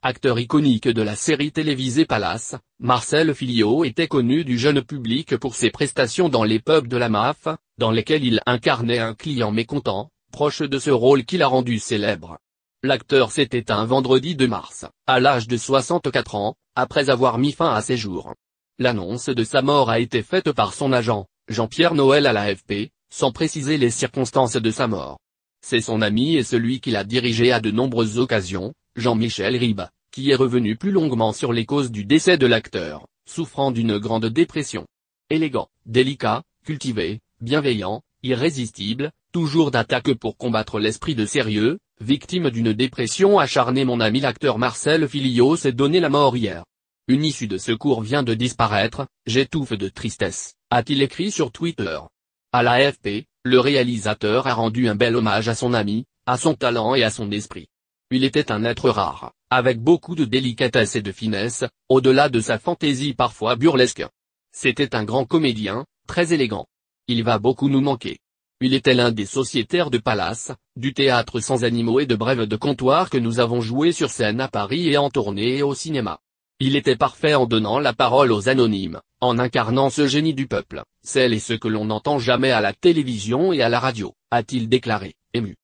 Acteur iconique de la série télévisée Palace, Marcel Filliot était connu du jeune public pour ses prestations dans les pubs de la MAF, dans lesquels il incarnait un client mécontent, proche de ce rôle qui l'a rendu célèbre. L'acteur s'est éteint vendredi 2 mars, à l'âge de 64 ans, après avoir mis fin à ses jours. L'annonce de sa mort a été faite par son agent, Jean-Pierre Noël à l'AFP, sans préciser les circonstances de sa mort. C'est son ami et celui qui l'a dirigé à de nombreuses occasions, Jean-Michel Ribes, qui est revenu plus longuement sur les causes du décès de l'acteur, souffrant d'une grande dépression. Élégant, délicat, cultivé, bienveillant, irrésistible, toujours d'attaque pour combattre l'esprit de sérieux, victime d'une dépression acharnée, mon ami l'acteur Marcel Filliot s'est donné la mort hier. Une issue de secours vient de disparaître, j'étouffe de tristesse, a-t-il écrit sur Twitter. À l'AFP, le réalisateur a rendu un bel hommage à son ami, à son talent et à son esprit. Il était un être rare, avec beaucoup de délicatesse et de finesse, au-delà de sa fantaisie parfois burlesque. C'était un grand comédien, très élégant. Il va beaucoup nous manquer. Il était l'un des sociétaires de Palace, du théâtre sans animaux et de Brève de comptoir que nous avons joué sur scène à Paris et en tournée et au cinéma. Il était parfait en donnant la parole aux anonymes, en incarnant ce génie du peuple, celles et ceux que l'on n'entend jamais à la télévision et à la radio, a-t-il déclaré, ému.